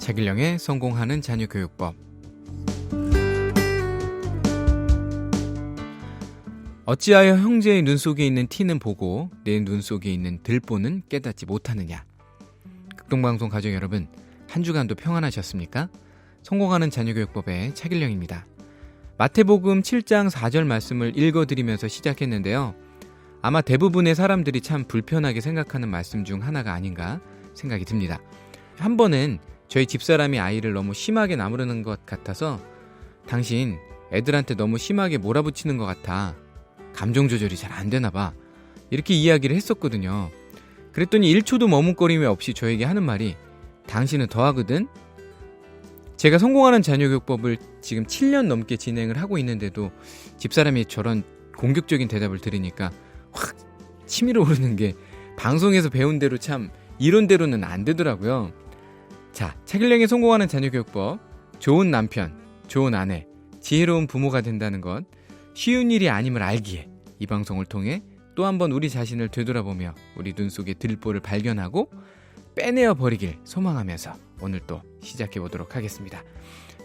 차길령의 성공하는 자녀교육법. 어찌하여 형제의 눈 속에 있는 티는 보고 내 눈 속에 있는 들보는 깨닫지 못하느냐. 극동방송 가족 여러분, 한 주간도 평안하셨습니까? 성공하는 자녀교육법의 차길령입니다. 마태복음 7장 4절 말씀을 읽어드리면서 시작했는데요. 아마 대부분의 사람들이 참 불편하게 생각하는 말씀 중 하나가 아닌가 생각이 듭니다. 한 번은 저희 집사람이 아이를 너무 심하게 나무르는 것 같아서 당신 애들한테 너무 심하게 몰아붙이는 것 같아. 감정 조절이 잘 안 되나 봐. 이렇게 이야기를 했었거든요. 그랬더니 1초도 머뭇거림이 없이 저에게 하는 말이 당신은 더하거든? 제가 성공하는 자녀교육법을 지금 7년 넘게 진행을 하고 있는데도 집사람이 저런 공격적인 대답을 들으니까 확 치밀어 오르는 게 방송에서 배운 대로 참 이론대로는 안 되더라고요. 자, 차길령의 성공하는 자녀교육법. 좋은 남편, 좋은 아내, 지혜로운 부모가 된다는 것, 쉬운 일이 아님을 알기에 이 방송을 통해 또 한번 우리 자신을 되돌아보며 우리 눈 속의 들보를 발견하고 빼내어 버리길 소망하면서 오늘 또 시작해 보도록 하겠습니다.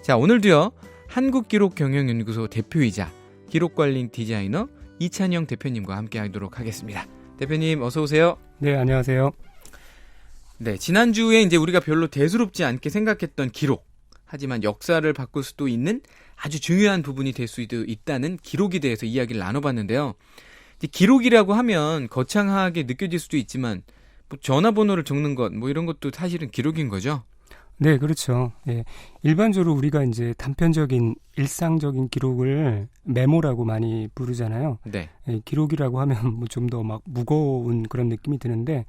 자, 오늘도요, 한국기록경영연구소 대표이자 기록관리 디자이너 이찬영 대표님과 함께 하도록 하겠습니다. 대표님 어서 오세요. 네, 안녕하세요. 네, 지난주에 이제 우리가 별로 대수롭지 않게 생각했던 기록, 하지만 역사를 바꿀 수도 있는 아주 중요한 부분이 될 수도 있다는 기록에 대해서 이야기를 나눠봤는데요. 이제 기록이라고 하면 거창하게 느껴질 수도 있지만 뭐 전화번호를 적는 것, 뭐 이런 것도 사실은 기록인 거죠? 네, 그렇죠. 예, 일반적으로 우리가 이제 단편적인 일상적인 기록을 메모라고 많이 부르잖아요. 네. 예, 기록이라고 하면 뭐 좀 더 막 무거운 그런 느낌이 드는데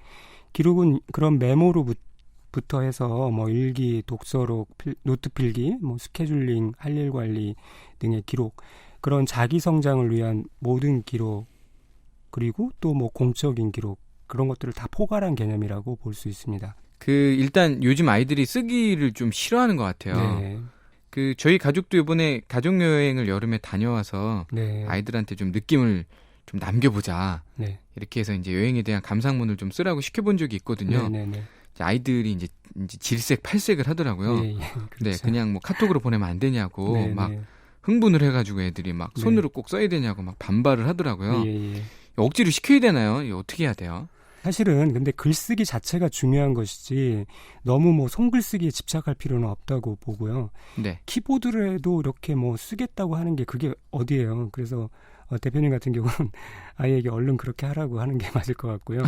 기록은 그런 메모로부터 해서 뭐 일기, 독서록, 노트 필기, 뭐 스케줄링, 할 일 관리 등의 기록, 그런 자기 성장을 위한 모든 기록, 그리고 또 뭐 공적인 기록, 그런 것들을 다 포괄한 개념이라고 볼 수 있습니다. 일단 요즘 아이들이 쓰기를 좀 싫어하는 것 같아요. 네. 저희 가족도 이번에 가족여행을 여름에 다녀와서 네. 아이들한테 좀 느낌을 좀 남겨보자. 네. 이렇게 해서 이제 여행에 대한 감상문을 좀 쓰라고 시켜본 적이 있거든요. 네, 네, 네. 아이들이 이제 질색 팔색을 하더라고요. 예, 예, 그렇죠. 네, 그냥 뭐 카톡으로 보내면 안 되냐고 네, 막 네. 흥분을 해가지고 애들이 막 손으로 꼭 써야 되냐고 막 반발을 하더라고요. 예, 예. 억지로 시켜야 되나요? 이거 어떻게 해야 돼요? 사실은 근데 글쓰기 자체가 중요한 것이지 너무 뭐 손글쓰기에 집착할 필요는 없다고 보고요. 네. 키보드로도 이렇게 뭐 쓰겠다고 하는 게 그게 어디예요. 그래서 대표님 같은 경우는 아이에게 얼른 그렇게 하라고 하는 게 맞을 것 같고요.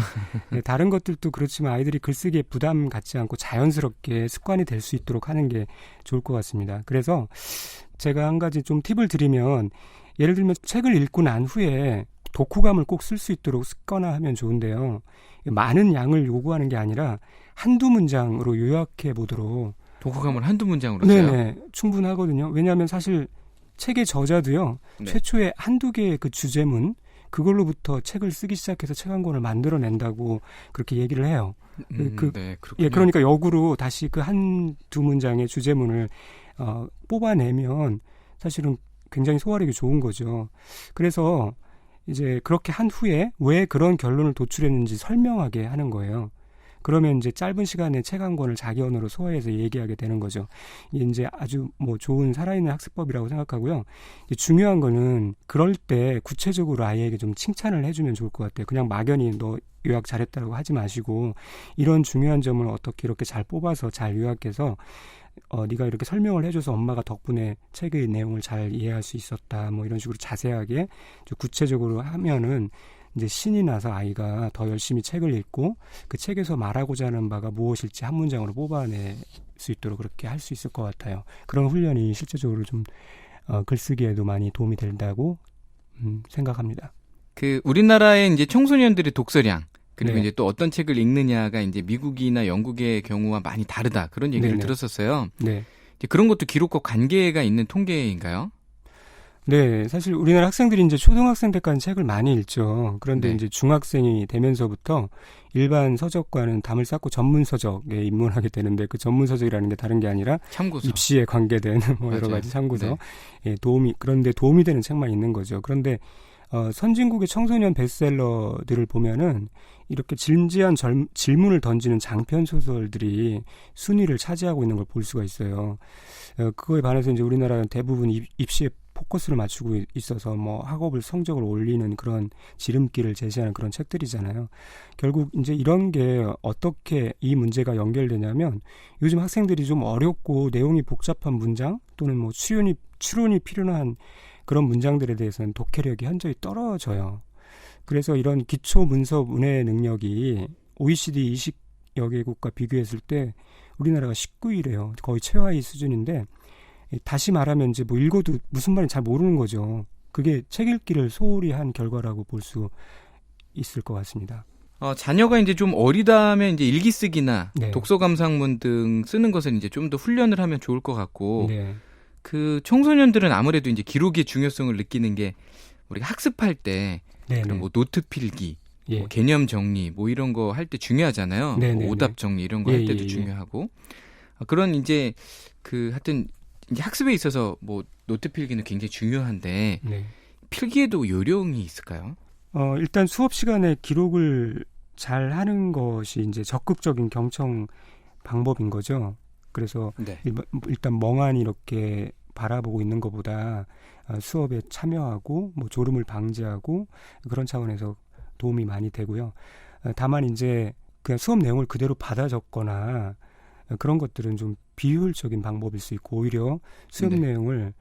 네, 다른 것들도 그렇지만 아이들이 글쓰기에 부담 갖지 않고 자연스럽게 습관이 될 수 있도록 하는 게 좋을 것 같습니다. 그래서 제가 한 가지 좀 팁을 드리면, 예를 들면 책을 읽고 난 후에 독후감을 꼭 쓸 수 있도록 습관화하면 좋은데요. 많은 양을 요구하는 게 아니라 한두 문장으로 요약해 보도록. 독후감을 한두 문장으로 써요? 네네, 충분하거든요. 왜냐하면 사실 책의 저자도요, 네. 최초에 한두 개의 그 주제문, 그걸로부터 책을 쓰기 시작해서 책 한 권을 만들어낸다고 그렇게 얘기를 해요. 네, 그렇군요. 예, 그러니까 역으로 다시 그 한두 문장의 주제문을 뽑아내면 사실은 굉장히 소화력이 좋은 거죠. 그래서 이제 그렇게 한 후에 왜 그런 결론을 도출했는지 설명하게 하는 거예요. 그러면 이제 짧은 시간에 책 한 권을 자기 언어로 소화해서 얘기하게 되는 거죠. 이게 이제 아주 뭐 좋은 살아있는 학습법이라고 생각하고요. 중요한 거는 그럴 때 구체적으로 아이에게 좀 칭찬을 해주면 좋을 것 같아요. 그냥 막연히 너 요약 잘했다고 하지 마시고, 이런 중요한 점을 어떻게 이렇게 잘 뽑아서 잘 요약해서 네가 이렇게 설명을 해줘서 엄마가 덕분에 책의 내용을 잘 이해할 수 있었다, 뭐 이런 식으로 자세하게 좀 구체적으로 하면은 이제 신이 나서 아이가 더 열심히 책을 읽고 그 책에서 말하고자 하는 바가 무엇일지 한 문장으로 뽑아낼 수 있도록 그렇게 할 수 있을 것 같아요. 그런 훈련이 실제적으로 좀 글쓰기에도 많이 도움이 된다고 생각합니다. 우리나라의 이제 청소년들의 독서량, 그리고 네. 이제 또 어떤 책을 읽느냐가 이제 미국이나 영국의 경우와 많이 다르다, 그런 얘기를 네네. 들었었어요. 네. 이제 그런 것도 기록과 관계가 있는 통계인가요? 네, 사실 우리나라 학생들이 이제 초등학생 때까지 책을 많이 읽죠. 그런데 네. 이제 중학생이 되면서부터 일반 서적과는 담을 쌓고 전문 서적에 입문하게 되는데, 그 전문 서적이라는 게 다른 게 아니라 참고서, 입시에 관계된 뭐 여러 가지 참고서, 네. 예, 그런데 도움이 되는 책만 있는 거죠. 그런데 선진국의 청소년 베스트셀러들을 보면은 이렇게 진지한 질문을 던지는 장편 소설들이 순위를 차지하고 있는 걸 볼 수가 있어요. 그거에 반해서 이제 우리나라는 대부분 입시에 포커스를 맞추고 있어서 뭐 학업을 성적을 올리는 그런 지름길을 제시하는 그런 책들이잖아요. 결국 이제 이런 게 어떻게 이 문제가 연결되냐면 요즘 학생들이 좀 어렵고 내용이 복잡한 문장 또는 뭐 추론이 필요한 그런 문장들에 대해서는 독해력이 현저히 떨어져요. 그래서 이런 기초 문서 문해 능력이 OECD 20여 개국과 비교했을 때 우리나라가 19위래요. 거의 최하위 수준인데 다시 말하면 이제 뭐 읽어도 무슨 말인지 잘 모르는 거죠. 그게 책 읽기를 소홀히 한 결과라고 볼 수 있을 것 같습니다. 자녀가 이제 좀 어리다면 이제 일기 쓰기나 네. 독서 감상문 등 쓰는 것을 이제 좀 더 훈련을 하면 좋을 것 같고 네. 그 청소년들은 아무래도 이제 기록의 중요성을 느끼는 게 우리가 학습할 때 그런 뭐 노트 필기, 예. 뭐 개념 정리, 뭐 이런 거 할 때 중요하잖아요. 뭐 오답 정리 이런 거 할 때도 중요하고 그런 이제 그 하여튼 이제 학습에 있어서 뭐 노트 필기는 굉장히 중요한데 필기에도 요령이 있을까요? 일단 수업 시간에 기록을 잘 하는 것이 이제 적극적인 경청 방법인 거죠. 그래서 일단 멍하니 이렇게 바라보고 있는 것보다 수업에 참여하고 뭐 졸음을 방지하고 그런 차원에서 도움이 많이 되고요. 다만 이제 그냥 수업 내용을 그대로 받아 적거나 그런 것들은 좀 비효율적인 방법일 수 있고 오히려 수업 내용을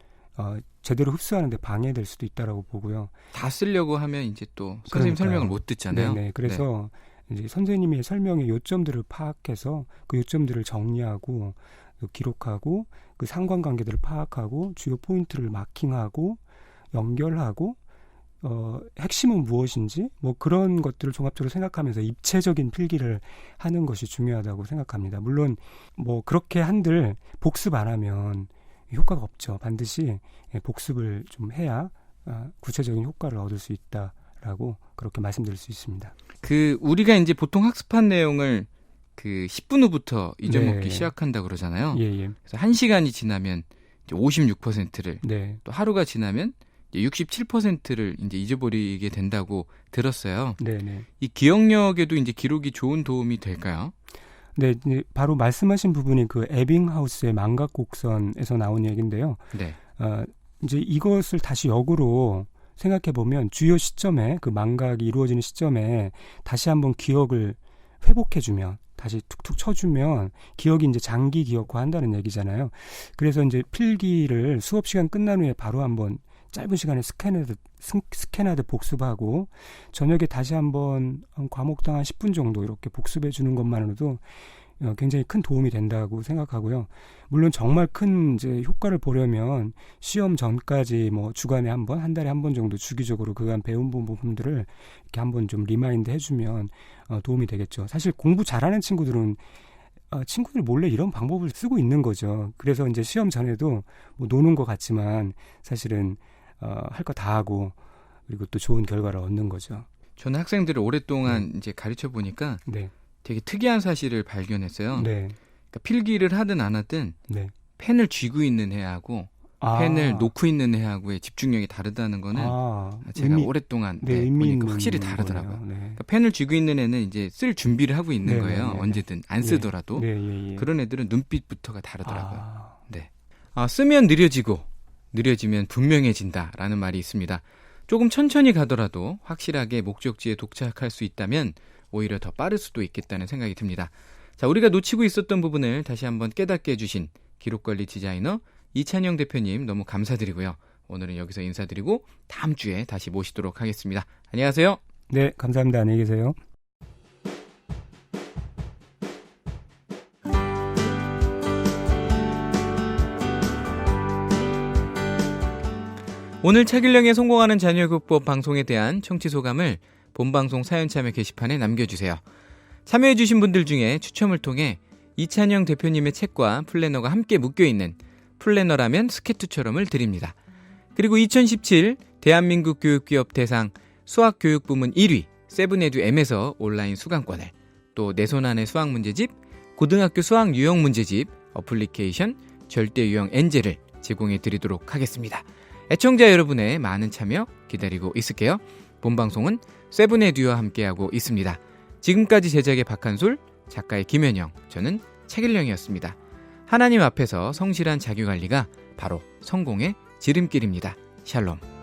제대로 흡수하는 데 방해될 수도 있다라고 보고요. 다 쓰려고 하면 이제 또 선생님 설명을 못 듣잖아요. 그래서 이제 선생님의 설명의 요점들을 파악해서 그 요점들을 정리하고 기록하고 그 상관관계들을 파악하고 주요 포인트를 마킹하고 연결하고 핵심은 무엇인지 뭐 그런 것들을 종합적으로 생각하면서 입체적인 필기를 하는 것이 중요하다고 생각합니다. 물론 뭐 그렇게 한들 복습 안 하면 효과가 없죠. 반드시 복습을 좀 해야 구체적인 효과를 얻을 수 있다라고 그렇게 말씀드릴 수 있습니다. 그 우리가 이제 보통 학습한 내용을 그 10분 후부터 잊어먹기 시작한다 그러잖아요. 그래서 1시간이 지나면 이제 56%를 또 하루가 지나면 이제 67%를 이제 잊어버리게 된다고 들었어요. 이 기억력에도 이제 기록이 좋은 도움이 될까요? 네, 바로 말씀하신 부분이 그 에빙하우스의 망각곡선에서 나온 얘기인데요. 이제 이것을 다시 역으로 생각해 보면 주요 시점에 그 망각이 이루어지는 시점에 다시 한번 기억을 회복해주면 다시 툭툭 쳐주면 기억이 이제 장기 기억화한다는 얘기잖아요. 그래서 이제 필기를 수업 시간 끝난 후에 바로 한번 짧은 시간에 스캔하듯 복습하고 저녁에 다시 한번 과목당 한 10분 정도 이렇게 복습해 주는 것만으로도 굉장히 큰 도움이 된다고 생각하고요. 물론 정말 큰 이제 효과를 보려면 시험 전까지 뭐 주간에 한 번, 한 달에 한 번 정도 주기적으로 그간 배운 부분들을 이렇게 한번 좀 리마인드 해주면 도움이 되겠죠. 사실 공부 잘하는 친구들은 친구들 몰래 이런 방법을 쓰고 있는 거죠. 그래서 이제 시험 전에도 뭐 노는 것 같지만 사실은 할 거 다 하고 그리고 또 좋은 결과를 얻는 거죠. 저는 학생들을 오랫동안 이제 가르쳐 보니까 되게 특이한 사실을 발견했어요. 그러니까 필기를 하든 안 하든 펜을 쥐고 있는 애하고 펜을 놓고 있는 애하고의 집중력이 다르다는 거는 제가 오랫동안 보니까 확실히 다르더라고요. 그러니까 펜을 쥐고 있는 애는 이제 쓸 준비를 하고 있는 거예요. 언제든 안 쓰더라도. 그런 애들은 눈빛부터가 다르더라고요. 쓰면 느려지고 느려지면 분명해진다라는 말이 있습니다. 조금 천천히 가더라도 확실하게 목적지에 도착할 수 있다면 오히려 더 빠를 수도 있겠다는 생각이 듭니다. 자, 우리가 놓치고 있었던 부분을 다시 한번 깨닫게 해주신 기록관리 디자이너 이찬영 대표님 너무 감사드리고요. 오늘은 여기서 인사드리고 다음 주에 다시 모시도록 하겠습니다. 안녕하세요. 네, 감사합니다. 안녕히 계세요. 오늘 차길령의 성공하는 자녀교육법 방송에 대한 청취 소감을 본방송 사연 참여 게시판에 남겨주세요. 참여해주신 분들 중에 추첨을 통해 이찬영 대표님의 책과 플래너가 함께 묶여있는 플래너라면 스케투처럼을 드립니다. 그리고 2017 대한민국 교육기업 대상 수학교육부문 1위 세븐에듀M에서 온라인 수강권을, 또 내 손 안의 수학문제집, 고등학교 수학 유형 문제집, 어플리케이션 절대유형 엔젤을 제공해드리도록 하겠습니다. 애청자 여러분의 많은 참여 기다리고 있을게요. 본방송은 세븐에듀와 함께하고 있습니다. 지금까지 제작의 박한솔, 작가의 김현영, 저는 책일령이었습니다. 하나님 앞에서 성실한 자기관리가 바로 성공의 지름길입니다. 샬롬.